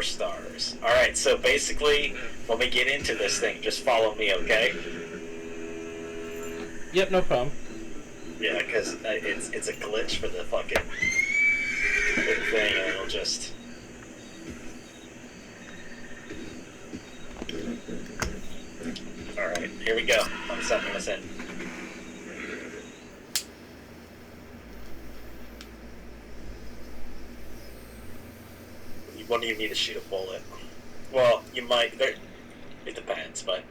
4 stars. Alright, so basically, when we get into this thing, just follow me, okay? Yep, no problem. Yeah, because it's a glitch for the fucking thing, and it'll just... Alright, here we go. I'm setting this in. When do you need to shoot a bullet? Well, you might. It depends, but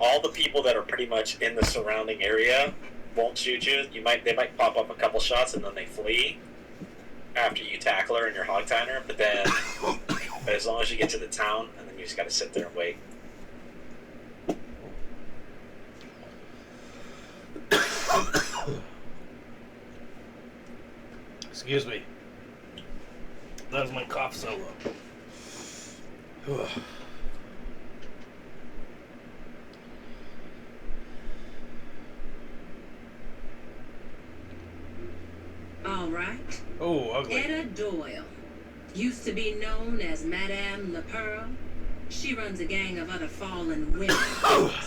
all the people that are pretty much in the surrounding area won't shoot you. They might pop up a couple shots and then they flee after you tackle her and you're hog tying her. But then, as long as you get to the town, and then you just got to sit there and wait. Excuse me. That was my cough solo. All right. Oh, ugly. Etta Doyle. Used to be known as Madame Le Pearl. She runs a gang of other fallen women.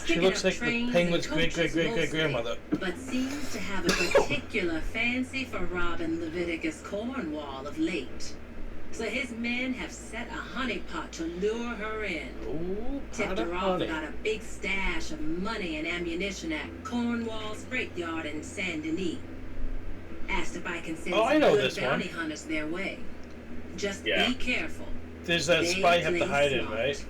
She looks like the penguin's great-great-great-great-grandmother. But seems to have a particular fancy for robbing Leviticus Cornwall of late. So his men have set a honeypot to lure her in. Ooh, Tipped her off honey. about a big stash of money and ammunition at Cornwall's freight yard in Saint Denis. Asked if I can send some good bounty hunters their way. Just be careful. There's that spot you have to hide in, right?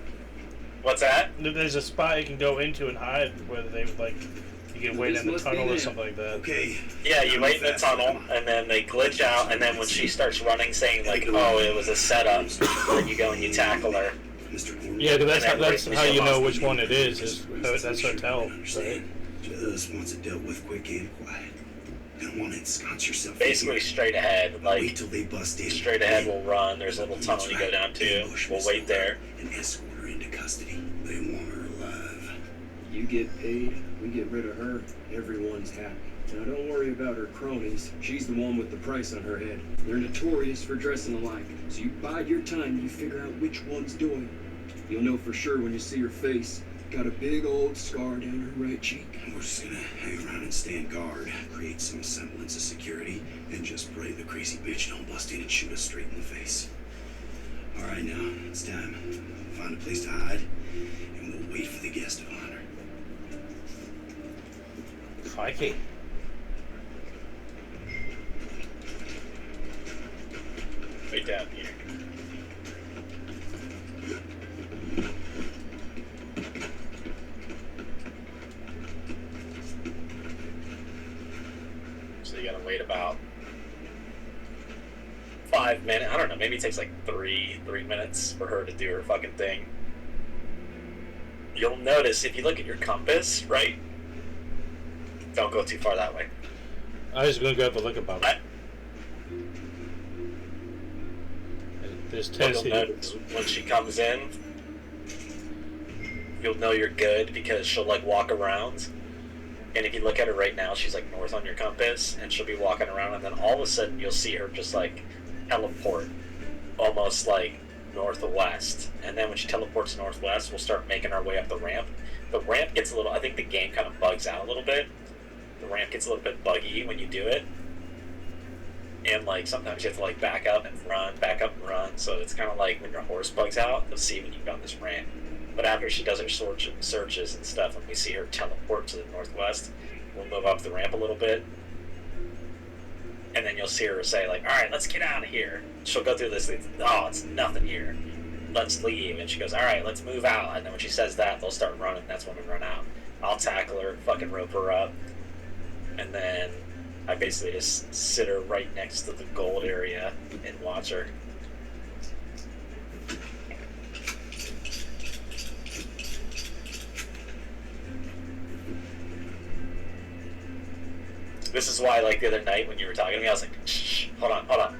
What's that? There's a spot you can go into and hide where they would like you can wait in the tunnel or something like that. Okay. Yeah, you wait in the tunnel, and then they glitch out, and then when she starts running, saying like, "Oh, it was a setup," then you go and you tackle her. Yeah, that's how you know which one it is that's her tell. Right? Just wants it dealt with quick and quiet. Don't want to ensconce yourself. Basically straight ahead, like wait till they bust in. Straight ahead we'll run. There's a little tunnel you go down to. We'll wait there. And escort her into custody. They want her alive. You get paid, we get rid of her, everyone's happy. Now don't worry about her cronies. She's the one with the price on her head. They're notorious for dressing alike. So you bide your time and you figure out which one's doing. You'll know for sure when you see her face. Got a big old scar down her right cheek. We're just gonna hang around and stand guard, create some semblance of security, and just pray the crazy bitch don't bust in and shoot us straight in the face. Alright, now, it's time. Find a place to hide, and we'll wait for the guest of honor. Crikey. Wait down here. So you gotta wait about 5 minutes. I don't know, maybe it takes like three minutes for her to do her fucking thing. You'll notice if you look at your compass, right? Don't go too far that way. I was going to go have a look about it. There's What you'll notice when she comes in, you'll know you're good because she'll like walk around. And if you look at her right now, she's like north on your compass, and she'll be walking around, and then all of a sudden you'll see her just like teleport, almost like northwest. And then when she teleports northwest, we'll start making our way up the ramp. The ramp gets a little, I think the game kind of bugs out a little bit. The ramp gets a little bit buggy when you do it. And like sometimes you have to like back up and run, back up and run. So it's kind of like when your horse bugs out, you'll see when you've done this ramp. But after she does her searches and stuff, and we see her teleport to the northwest, we'll move up the ramp a little bit. And then you'll see her say like, alright, let's get out of here. She'll go through this, oh, it's nothing here. Let's leave. And she goes, alright, let's move out. And then when she says that, they'll start running. That's when we run out. I'll tackle her, fucking rope her up. And then I basically just sit her right next to the gold area and watch her. This is why, like, the other night when you were talking to me, I was like, shh, hold on.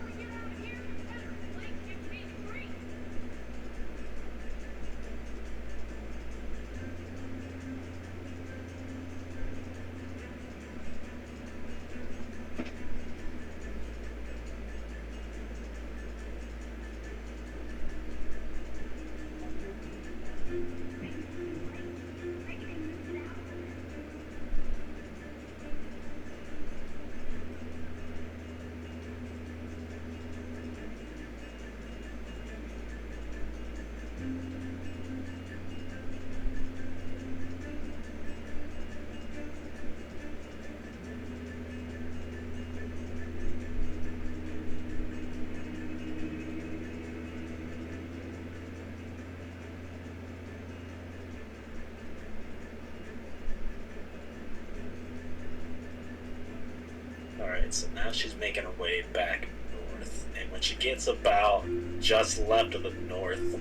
Alright, so now she's making her way back north. And when she gets about just left of the north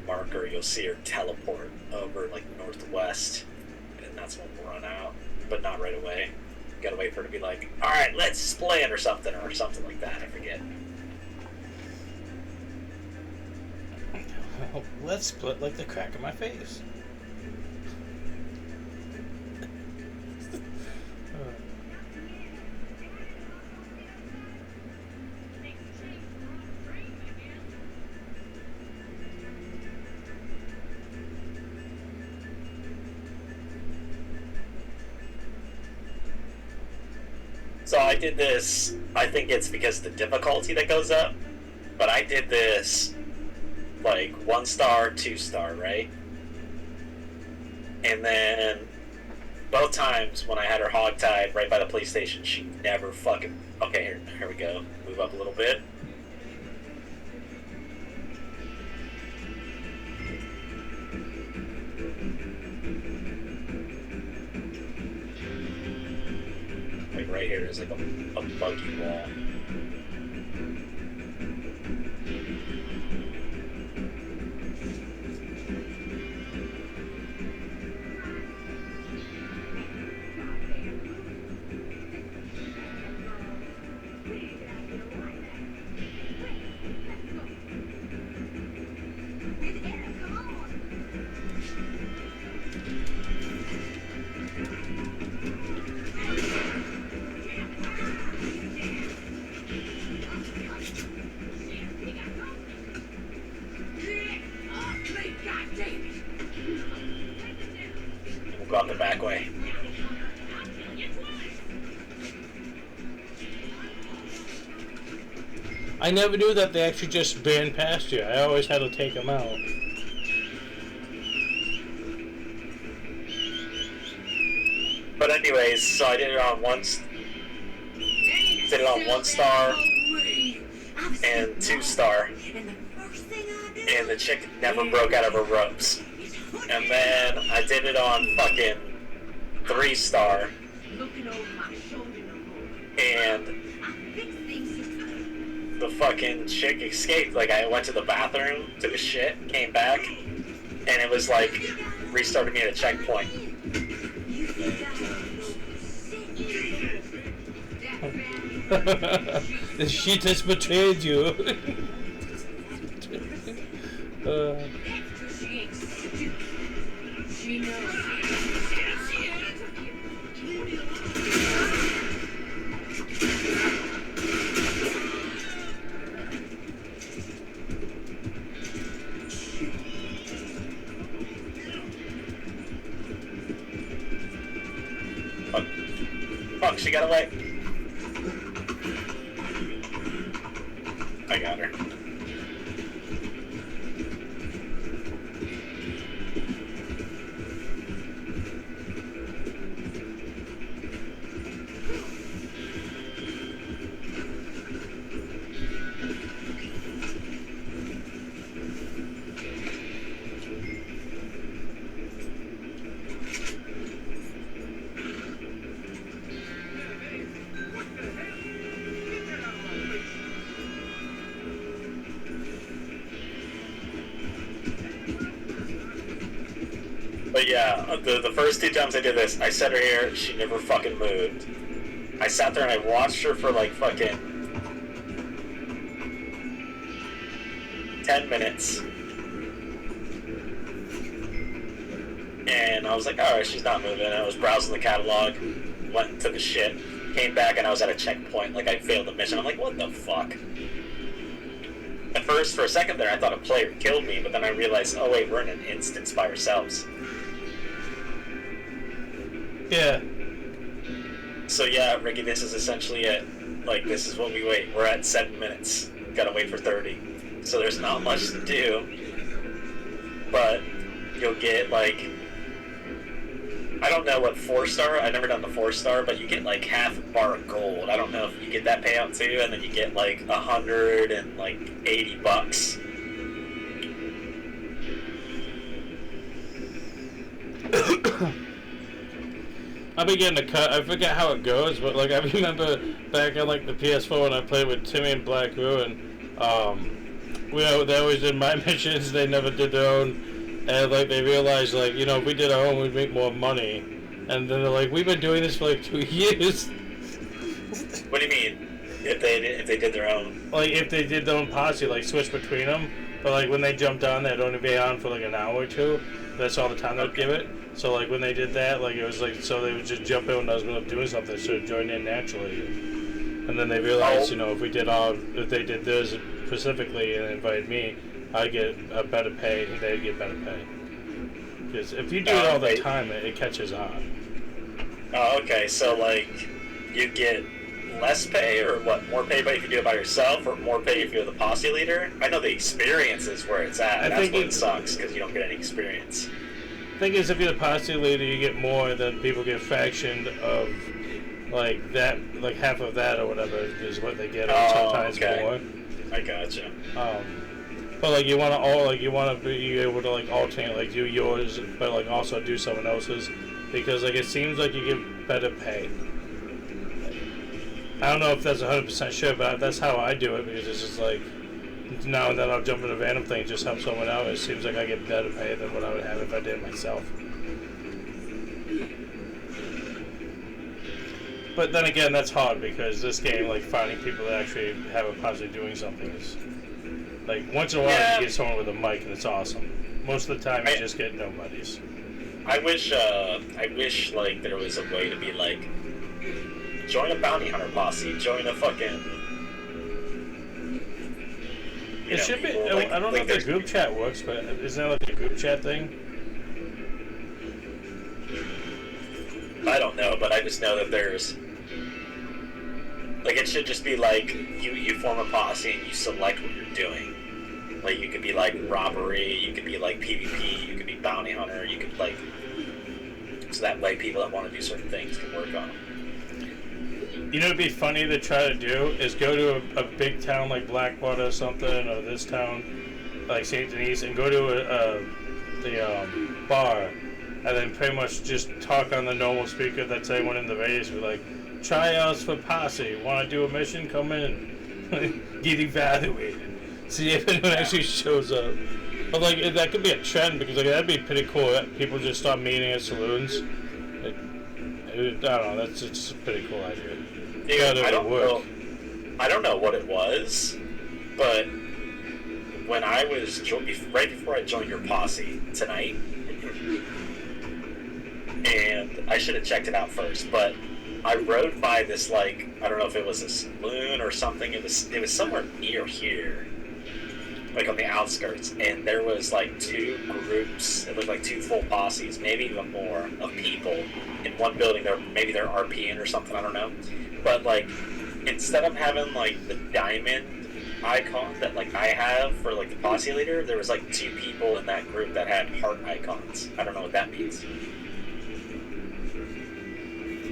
marker, you'll see her teleport over, like, northwest. And that's when we'll run out. But not right away. You gotta wait for her to be like, alright, let's split or something like that. I forget. Let's split like the crack of my face. So I did this, I think it's because of the difficulty that goes up, but I did this like 1 star, 2 star, right? And then both times when I had her hogtied right by the police station, she never fucking... Okay, here we go. Move up a little bit. Like right here is like a buggy wall. Go out the back way. I never knew that they actually just banned past you. I always had to take them out. But anyways, so I did it on 1 star and 2 star, and the chick never broke out of her ropes. And then I did it on fucking 3 star, and the fucking chick escaped. Like, I went to the bathroom, took a shit, came back, and it was like restarted me at a checkpoint. She just betrayed you. Fuck, she got away. I got her. But yeah, the first 2 times I did this, I set her here, she never fucking moved. I sat there and I watched her for like fucking 10 minutes. And I was like, alright, she's not moving. And I was browsing the catalog, went and took a shit, came back and I was at a checkpoint, like I failed the mission. I'm like, what the fuck? At first, for a second there, I thought a player killed me, but then I realized, oh wait, we're in an instance by ourselves. Yeah. So yeah, Ricky, this is essentially it. Like, this is what we wait. We're at 7 minutes. Gotta wait for 30. So there's not much to do. But you'll get, like... I don't know what 4 star... I've never done the 4 star, but you get, like, half a bar of gold. I don't know if you get that payout too, and then you get, like, 180 bucks. I've been getting a cut. I forget how it goes, but like I remember back on like the PS4 when I played with Timmy and Black Ruin. They always did my missions. They never did their own, and like they realized like if we did our own, we'd make more money. And then they're like, we've been doing this for like 2 years. What do you mean? If they did their own? Like if they did their own posse, like switch between them. But like when they jumped on, they'd only be on for like an hour or two. That's all the time they'd give it. So like when they did that, like it was like so they would just jump in when I was going to doing something, so they'd join in naturally. And then they realized, if they did theirs specifically and invited me, I'd get a better pay and they'd get better pay. Because if you do it all the time, it catches on. Oh, okay. So like you get less pay or what? More pay if you do it by yourself, or more pay if you're the posse leader? I know the experience is where it's at. That's what it sucks because you don't get any experience. The thing is, if you're the posse leader, you get more than people get fractioned of, like that, like half of that or whatever is what they get, or sometimes more. I gotcha. But like you want to be able to like alternate, like do yours, but like also do someone else's, because like it seems like you get better pay. I don't know if that's 100% sure, but that's how I do it, because it's just like now and then I'll jump in a random thing, just help someone out. It seems like I get better pay than what I would have if I did it myself. But then again, that's hard because this game, like finding people that actually have a posse doing something is like once in a while you get someone with a mic and it's awesome. Most of the time you just get nobodies. I wish like there was a way to be like, join a bounty hunter posse, join a fucking. It should be. I don't know if the group chat works, but isn't there like a group chat thing? I don't know, but I just know that there's. Like, it should just be like you form a posse and you select what you're doing. Like, you could be like robbery, you could be like PvP, you could be bounty hunter, you could like. So that way, people that want to do certain things can work on them. You know, it'd be funny to try to do is go to a big town like Blackwater or something, or this town like St. Denis, and go to the bar, and then pretty much just talk on the normal speaker that's anyone in the race. Be like, tryouts for posse. Want to do a mission? Come in and get evaluated. See if anyone actually shows up. But like that could be a trend, because like that'd be pretty cool. People just start meeting at saloons. I don't know. That's just a pretty cool idea. Dude, I don't know what it was, but when I was right before I joined your posse tonight, and I should have checked it out first, but I rode by this, like, I don't know if it was a saloon or something. It was somewhere near here, like on the outskirts, and there was like two groups. It looked like two full posses, maybe even more, of people in one building. Maybe they're RPing or something. I don't know. But like, instead of having like the diamond icon that like I have for like the posse leader, there was like two people in that group that had heart icons. I don't know what that means.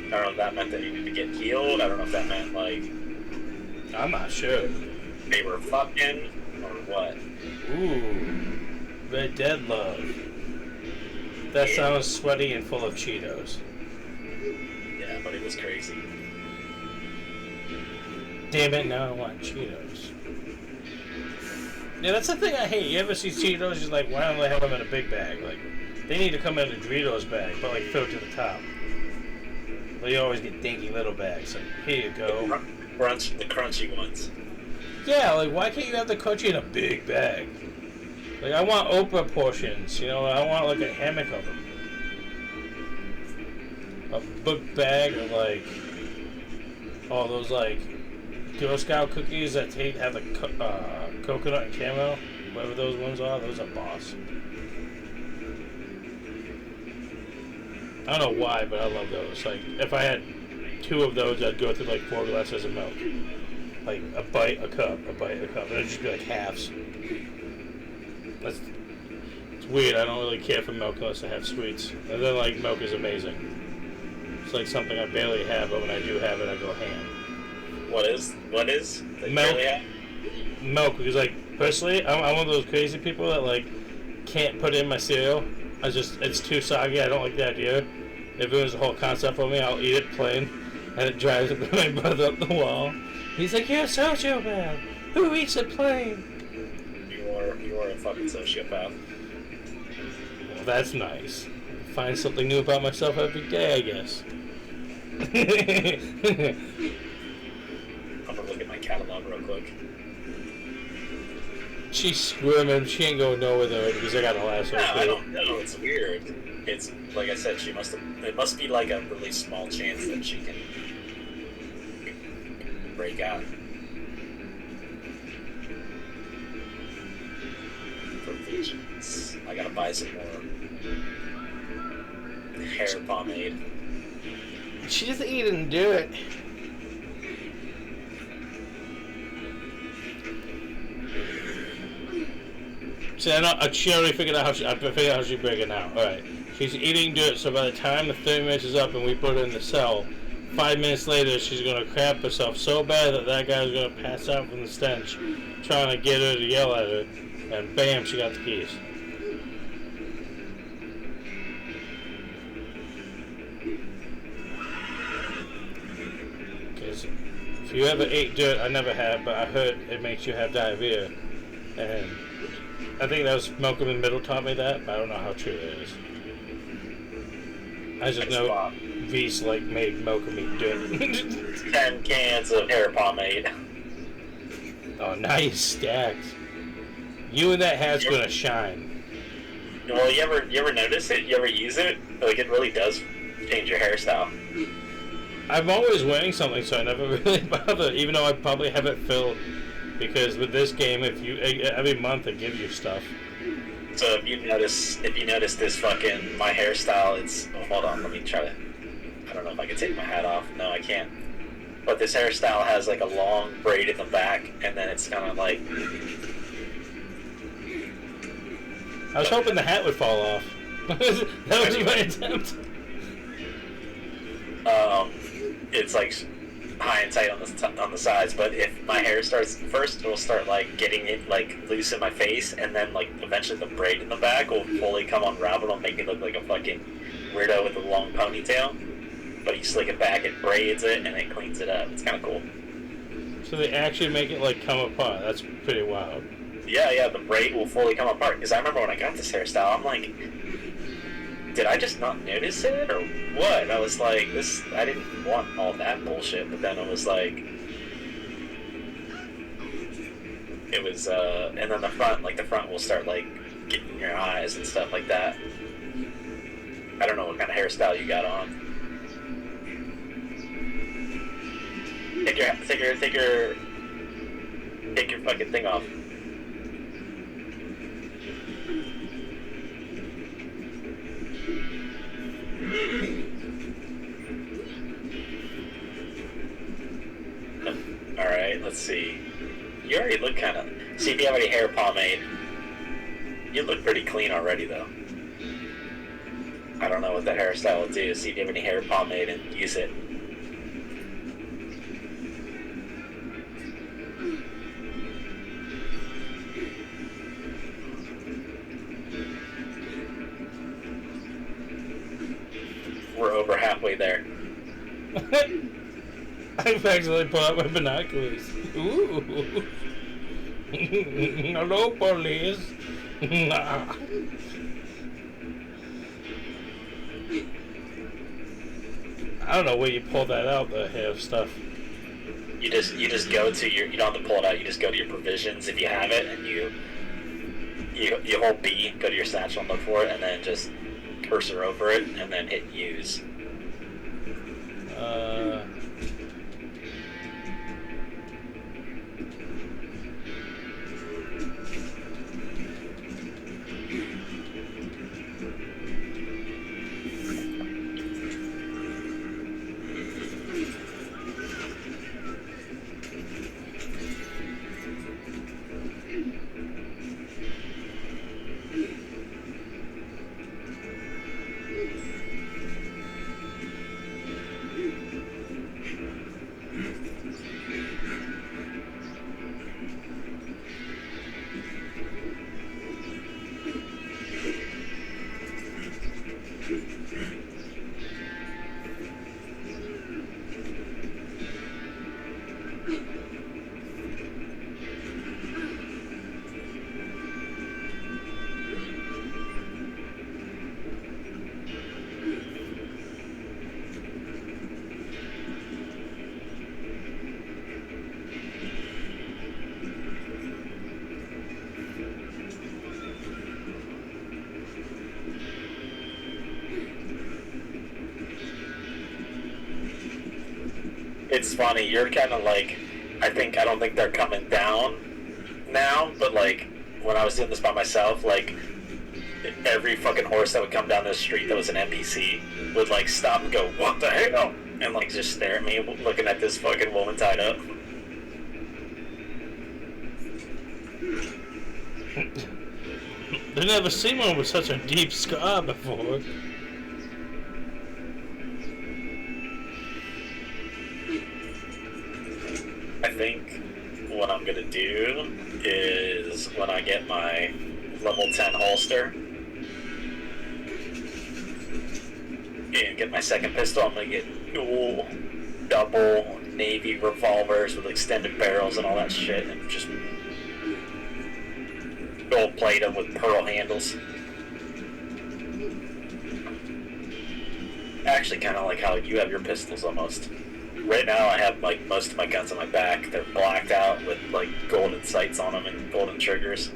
I don't know if that meant that you needed to get healed. I don't know if that meant like, I'm not sure. They were fucking or what. Ooh, Red Dead Love. That sounds sweaty and full of Cheetos. Yeah, but it was crazy. Damn it, now I want Cheetos. Yeah, that's the thing I hate. You ever see Cheetos, you're like, why don't they have them in a big bag? Like, they need to come in a Doritos bag, but like filled to the top. But you always get dinky little bags. Like, here you go. The crunchy ones. Yeah, like, why can't you have the crunchy in a big bag? Like, I want Oprah portions, I want like a hammock of them. A book bag of like, all those like Girl Scout cookies that have the coconut and caramel, whatever those ones are. Those are boss. I don't know why, but I love those. Like, if I had 2 of those, I'd go through like 4 glasses of milk. Like a bite, a cup, a bite, a cup. And it'd just be like halves. It's weird. I don't really care for milk unless I have sweets. And then like milk is amazing. It's like something I barely have, but when I do have it, I go ham. What is milk? Milk, because like personally, I'm one of those crazy people that like can't put it in my cereal. It's too soggy. I don't like the idea. If it was a whole concept for me, I'll eat it plain, and it drives my brother up the wall. He's like, "You're a sociopath. Who eats it plain?" You are a fucking sociopath. Well, that's nice. Find something new about myself every day, I guess. I'm gonna look at my catalog real quick. She's squirming. She ain't going nowhere though because I got a lasso. No, I don't know. It's weird. It's like I said. It must be like a really small chance that she can break out. Provisions. I gotta buy some more hair pomade. She just eat it and do it. See, she already figured out how she break it now. All right, she's eating dirt. So by the time the 30 minutes is up and we put her in the cell, 5 minutes later she's gonna crap herself so bad that guy's gonna pass out from the stench, trying to get her to yell at her, and bam, she got the keys. If you ever ate dirt, I never have, but I heard it makes you have diarrhea. And I think that was Malcolm in the Middle taught me that, but I don't know how true it is. I just know V's like made Malcolm eat dirt. 10 cans of hair pomade. Oh, nice stacked. You and that hat's gonna shine. Well, you ever notice it? You ever use it? Like, it really does change your hairstyle. I'm always wearing something, so I never really bother, even though I probably have it filled. Because with this game, every month it gives you stuff. So if you notice this fucking my hairstyle, it's hold on, let me try to. I don't know if I can take my hat off. No, I can't. But this hairstyle has like a long braid in the back, and then it's kind of like. I was hoping the hat would fall off. That was my attempt. It's like high and tight on the sides, but if my hair starts first, it'll start like getting it like loose in my face, and then like eventually the braid in the back will fully come unraveled and make me look like a fucking weirdo with a long ponytail. But you slick it back, it braids it, and it cleans it up. It's kind of cool. So they actually make it like come apart. That's pretty wild. Yeah, the braid will fully come apart. Because I remember when I got this hairstyle, I'm like, did I just not notice it or what? I was like, I didn't want all that bullshit, but then it was like, and then the front will start like getting in your eyes and stuff like that. I don't know what kind of hairstyle you got on. Take your fucking thing off. Alright, let's see. You already look kind of... See if you have any hair pomade. You look pretty clean already, though. I don't know what the hairstyle will do. See if you have any hair pomade and use it. We're over halfway there. I've actually pulled out my binoculars. Ooh. Hello, police. I don't know where you pull that out, the hair stuff. You just go to you don't have to pull it out, you just go to your provisions if you have it, and you hold B, go to your satchel and look for it, and then just cursor over it, and then hit use. it's funny. You're kind of like, I don't think they're coming down now, but like when I was doing this by myself, like every fucking horse that would come down the street that was an NPC would like stop and go, "What the hell?" and like just stare at me, looking at this fucking woman tied up. I've never seen one with such a deep scar before. I think what I'm gonna do is when I get my level 10 holster and get my second pistol, I'm gonna get dual, double Navy revolvers with extended barrels and all that shit, and just gold plate them with pearl handles. Actually, kind of like how you have your pistols almost. Right now, I have like most of my guns on my back. They're blacked out with like golden sights on them and golden triggers.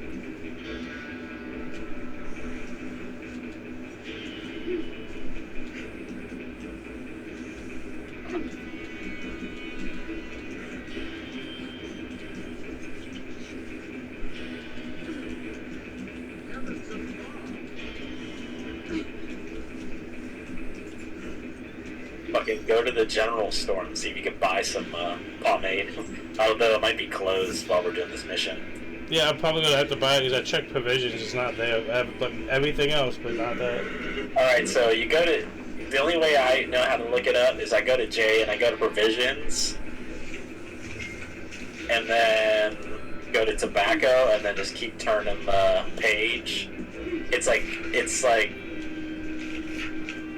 Fucking go to the general store and see if you can buy some pomade. Although it might be closed while we're doing this mission. Yeah, I'm probably gonna have to buy it because I checked provisions. It's not there. I have like, everything else, but not that. Alright, so you go to... The only way I know how to look it up is I go to J and I go to provisions. And then go to tobacco and then just keep turning the page. It's like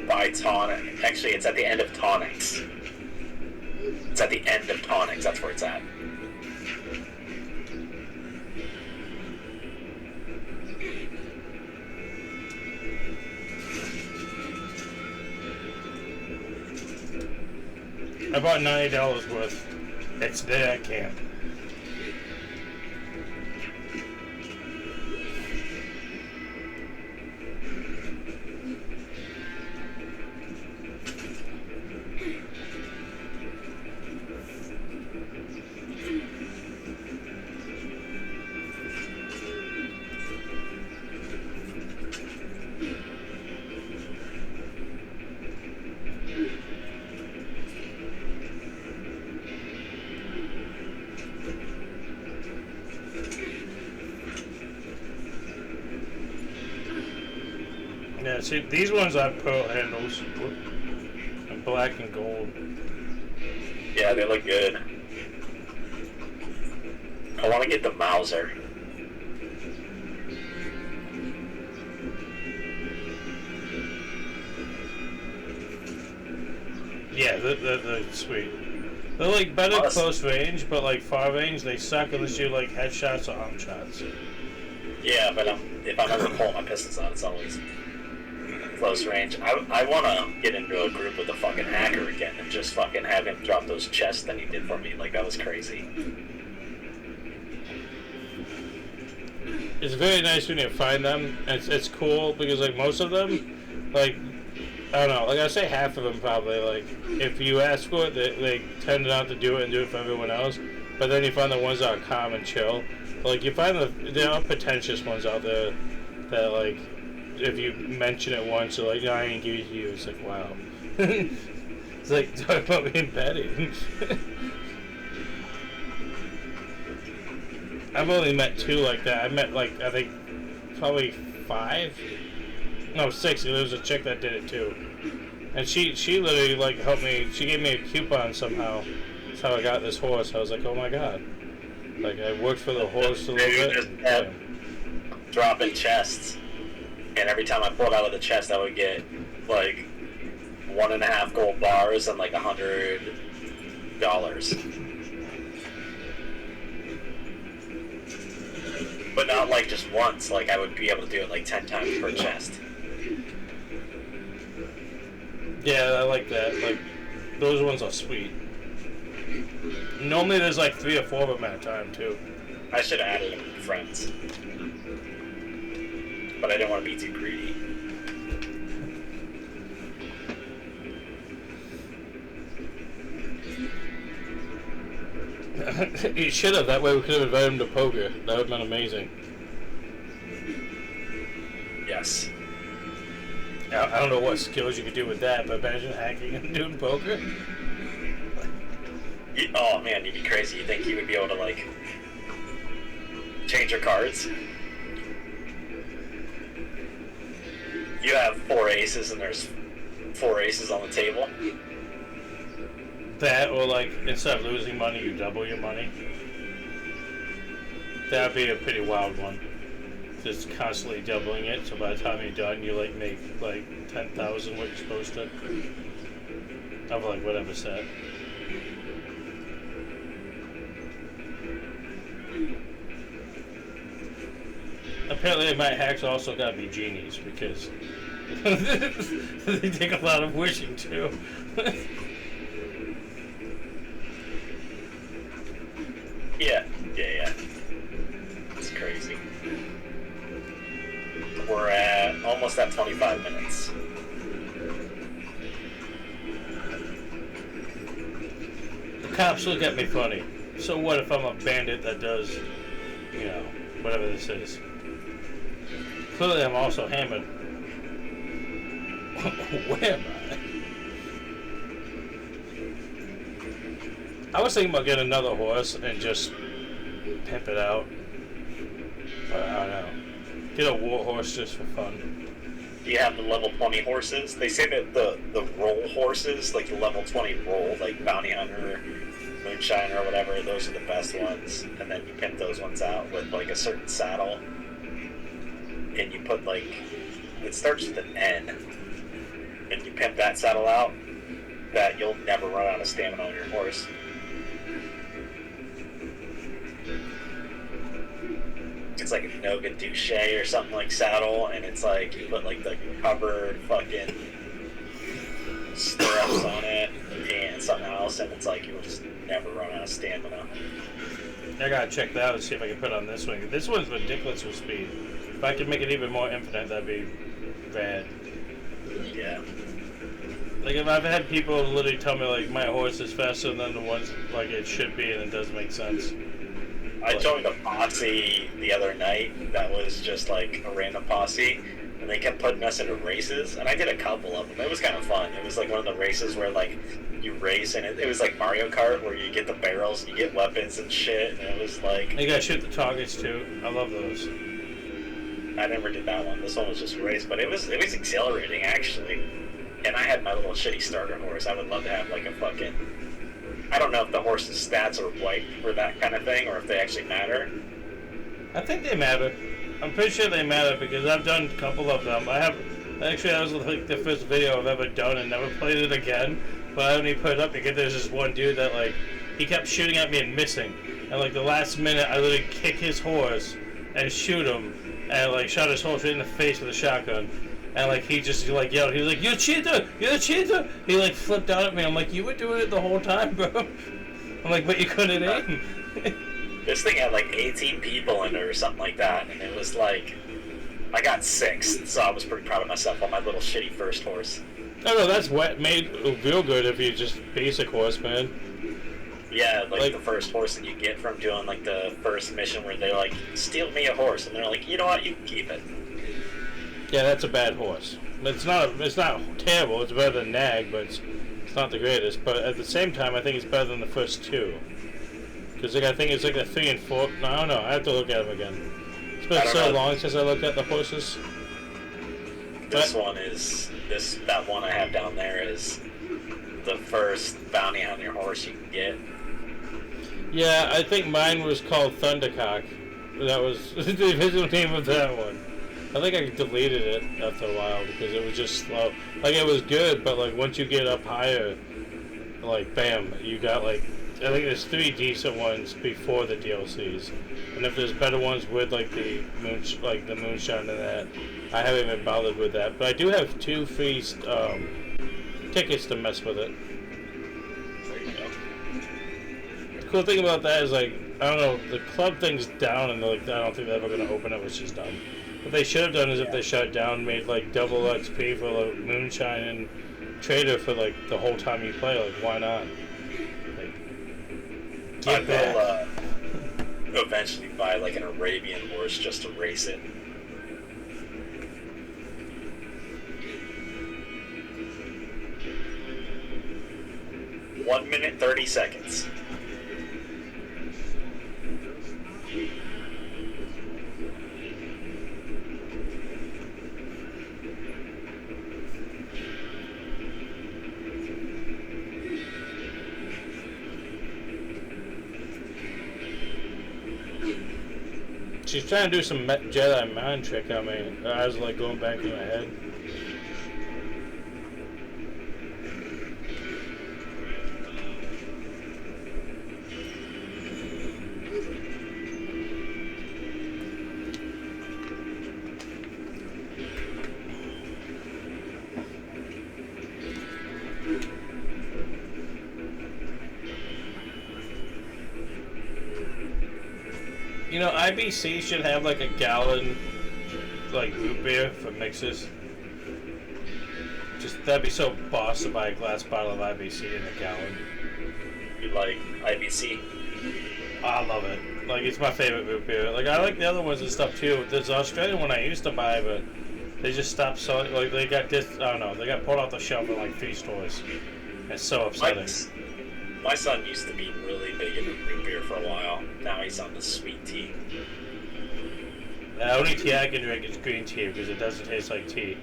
by tonic. Actually, it's at the end of tonics. It's at the end of tonics. That's where it's at. I bought $90 worth. It's there at camp. Yeah, see, these ones have pearl handles, and black and gold. Yeah, they look good. I want to get the Mauser. Yeah, they're sweet. They're like better close range, but like far range, they suck unless you like headshots or arm shots. Yeah, but if I'm ever pulling my pistols out, it's always close range. I want to get into a group with a fucking hacker again and just fucking have him drop those chests that he did for me. Like, that was crazy. It's very nice when you find them. It's cool because like most of them, like, I don't know, like I say half of them probably, like, if you ask for it, they tend not to do it and do it for everyone else. But then you find the ones that are calm and chill. Like, you find there are pretentious ones out there that, like, if you mention it once, they're like, no, I ain't give it to you. It's like, wow. It's like, talk about being petty. I've only met 2 like that. I met, like, I think, probably 5? No, 6. There was a chick that did it, too. And she literally, like, helped me. She gave me a coupon somehow. That's how I got this horse. I was like, oh, my God. Like, I worked for the horse a little bit. Just kept dropping chests. And every time I pulled out of the chest, I would get, like, 1.5 gold bars and, like, $100. But not, like, just once. Like, I would be able to do it, like, 10 times per chest. Yeah, I like that. Like, those ones are sweet. Normally there's, like, 3 or 4 of them at a time, too. I should have added them to friends. But I didn't want to be too greedy. You should have. That way we could have invited him to poker. That would have been amazing. Yes. Now, I don't know what skills you could do with that, but imagine hacking and doing poker. Oh man, you'd be crazy. You think you would be able to like change your cards? You have 4 aces and there's 4 aces on the table. That, or like, instead of losing money, you double your money. That'd be a pretty wild one. Just constantly doubling it, so by the time you're done, you like make like 10,000 what you're supposed to. Of like whatever set. Apparently, my hacks also gotta be genies because they take a lot of wishing too. Yeah. It's crazy. We're at almost at 25 minutes. The cops look at me funny. So what if I'm a bandit that does, you know, whatever this is? Clearly I'm also hammered. Where am I was thinking about getting another horse and just pimp it out. But I don't know. Get a war horse just for fun. You have the level 20 horses. They say that the roll horses, like the level 20 roll, like Bounty Hunter, Moonshine, or whatever, those are the best ones. And then you pimp those ones out with like a certain saddle. And you put like, it starts with an N. And you pimp that saddle out, that you'll never run out of stamina on your horse. It's like a Noga Douche or something like saddle, and it's like you put like the covered fucking stirrups on it and something else, and it's like you'll just never run out of stamina. I gotta check that out and see if I can put on this one. This one's ridiculous with speed. If I could make it even more infinite, that'd be rad. Yeah. Like if I've had people literally tell me like my horse is faster than the ones like it should be, and it doesn't make sense. I joined a posse the other night that was just like a random posse, and they kept putting us into races, and I did a couple of them. It was kind of fun. It was like one of the races where like you race, and it was like Mario Kart where you get the barrels and you get weapons and shit, and it was like... You gotta shoot the targets too. I love those. I never did that one. This one was just a race, but it was exhilarating actually. And I had my little shitty starter horse. I would love to have like a fucking... I don't know if the horse's stats are wiped for that kind of thing, or if they actually matter. I think they matter. I'm pretty sure they matter because I've done a couple of them. That was like the first video I've ever done and never played it again. But I only put it up because there's this one dude that like, he kept shooting at me and missing. And like the last minute I literally kick his horse and shoot him and like shot his horse right in the face with a shotgun. And like he just like yelled, he was like, "You cheater! You're a cheater!" He like flipped out at me. I'm like, "You were doing it the whole time, bro." I'm like, "But you couldn't aim." This thing had like 18 people in it or something like that, and it was like, I got 6th, so I was pretty proud of myself on my little shitty first horse. No, that's what made it feel good if you just basic horse, man. Yeah, like the first horse that you get from doing like the first mission where they like, steal me a horse, and they're like, you know what, you can keep it. Yeah, that's a bad horse. It's not terrible. It's better than Nag, but it's not the greatest. But at the same time, I think it's better than the first 2. Because like, I think it's like a 3 and 4. No, I don't know. I have to look at them again. It's been so long since I looked at the horses. That one I have down there is the first bounty hunter horse you can get. Yeah, I think mine was called Thundercock. That was the original name of that one. I think I deleted it after a while because it was just slow. Like, it was good, but like once you get up higher, like bam, you got like, I think there's 3 decent ones before the DLCs, and if there's better ones with like the moonshine and that, I haven't even bothered with that. But I do have 2 free tickets to mess with it. There you go. The cool thing about that is like, I don't know, the club thing's down, and like I don't think they're ever gonna open it, which is dumb. What they should have done is if they shut down, made like double XP for like Moonshine and Trader for like the whole time you play. Like, why not? Like, Get back. Will eventually buy like an Arabian horse just to race it. One minute 30 seconds. She's trying to do some Jedi mind trick on me. Her eyes are like going back in my head. You know, IBC should have like a gallon, like root beer for mixers. Just that'd be so boss to buy a glass bottle of IBC in a gallon. You like IBC? I love it. Like it's my favorite root beer. Like I like the other ones and stuff too. There's an Australian one I used to buy, but they just stopped selling. Like they got this. I don't know. They got pulled off the shelf in like 3 stores. It's so upsetting. My son used to be really big into root beer for a while. Now he's on the sweet tea. The only tea I can drink is green tea because it doesn't taste like tea.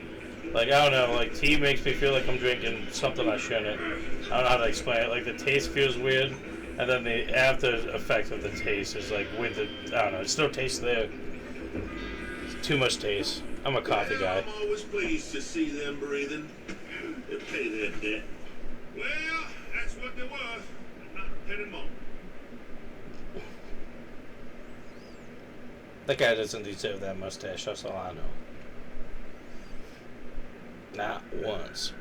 Like, I don't know, like tea makes me feel like I'm drinking something I shouldn't. I don't know how to explain it. Like the taste feels weird, and then the after effect of the taste is like with the, I don't know, it still tastes there. It's too much taste. I'm a coffee guy. I'm always pleased to see them breathing. They pay their debt. Well, that's what they were. Not a penny more. That guy doesn't deserve that mustache, that's all I know. Not once.